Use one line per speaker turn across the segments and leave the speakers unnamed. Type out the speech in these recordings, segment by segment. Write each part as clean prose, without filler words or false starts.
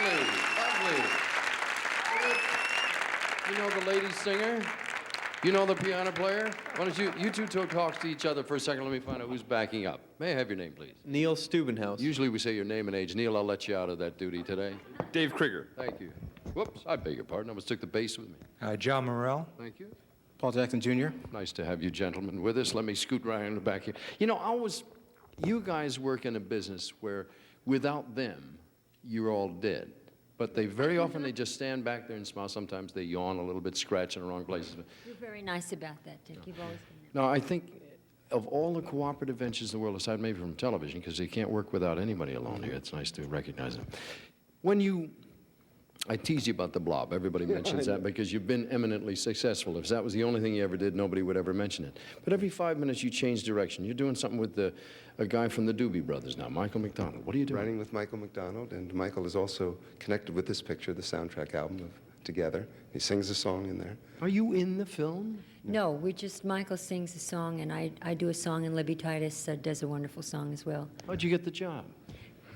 Lovely, lovely. You know the lady singer? You know the piano player? Why don't you two talk to each other for a second. Let me find out who's backing up. May I have your name, please?
Neil Steubenhouse.
Usually we say your name and age. Neil, I'll let you out of that duty today.
Dave Krieger.
Thank you. Whoops, I beg your pardon. I almost took the bass with me.
John Morrell.
Thank you.
Paul Jackson Jr.
Nice to have you gentlemen with us. Let me scoot right in the back here. You know, you guys work in a business where without them, you're all dead. But very often they just stand back there and smile. Sometimes they yawn a little bit, scratch in the wrong places.
You're very nice about that, Dick. You've always been
No, I think of all the cooperative ventures in the world, aside maybe from television, because they can't work without anybody alone here. It's nice to recognize them. I tease you about the Blob. Everybody mentions that because you've been eminently successful. If that was the only thing you ever did, nobody would ever mention it. But every 5 minutes you change direction. You're doing something with a guy from the Doobie Brothers now, Michael McDonald. What are you doing?
Writing with Michael McDonald, and Michael is also connected with this picture, the soundtrack album of Together. He sings a song in there.
Are you in the film?
No, Michael sings a song, and I do a song, and Libby Titus does a wonderful song as well.
How'd you get the job?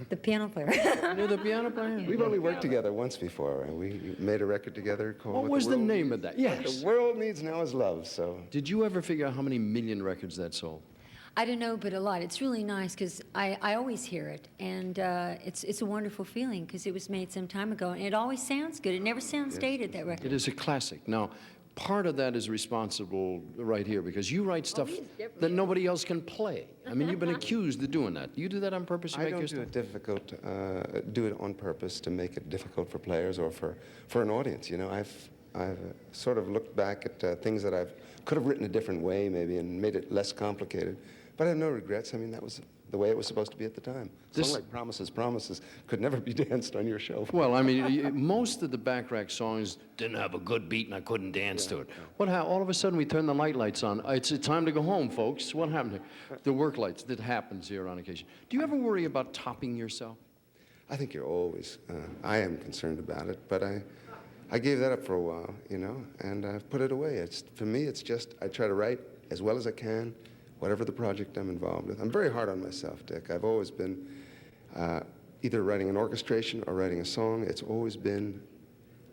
The piano player.
You're the piano player?
We've only worked together once before, and we made a record together called
What was the name of that?
What
Yes.
the World Needs Now Is Love, so...
Did you ever figure out how many million records that sold?
I don't know, but a lot. It's really nice because I always hear it, and it's a wonderful feeling because it was made some time ago, and it always sounds good. It never sounds dated, that record.
It is a classic. Now, part of that is responsible right here because you write stuff that nobody else can play. I mean, you've been accused of doing that. Do you do that on purpose?
I don't do it on purpose to make it difficult for players or for an audience. You know, I've sort of looked back at things that I could have written a different way maybe and made it less complicated. But I have no regrets. I mean, that was the way it was supposed to be at the time. A song like Promises could never be danced on your show.
Well, I mean, most of the Bacharach songs didn't have a good beat and I couldn't dance to it. What happened? All of a sudden we turned the lights on. It's time to go home, folks. What happened here? The work lights. That happens here on occasion. Do you ever worry about topping yourself?
I think you're always, I am concerned about it, but I gave that up for a while, you know, and I've put it away. For me, it's just, I try to write as well as I can, whatever the project I'm involved with. I'm very hard on myself, Dick. I've always been either writing an orchestration or writing a song. It's always been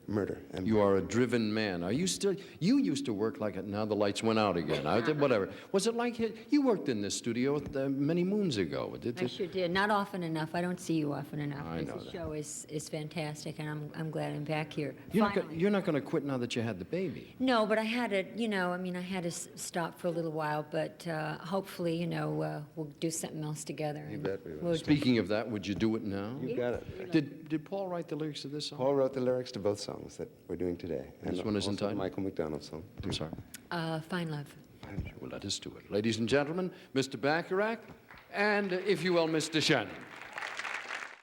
murder.
You are a driven man. Are you still? You used to work like it. Now the lights went out again. Whatever. Was it like you worked in this studio many moons ago?
I sure did. Not often enough. I don't see you often enough.
I know
The show is fantastic, and I'm glad I'm back here.
You're not going to quit now that you had the baby.
No, but I had to, I had to stop for a little while, but hopefully, we'll do something else together.
You bet we will.
Speaking of that, would you do it now?
You got it.
Did Paul write the lyrics to this song?
Paul wrote the lyrics to both songs that we're doing today.
This one is
also
entitled?
the Michael McDonald song.
I'm sorry.
Fine Love.
Well, let us do it. Ladies and gentlemen, Mr. Bacharach, and, if you will, Miss DeShannon.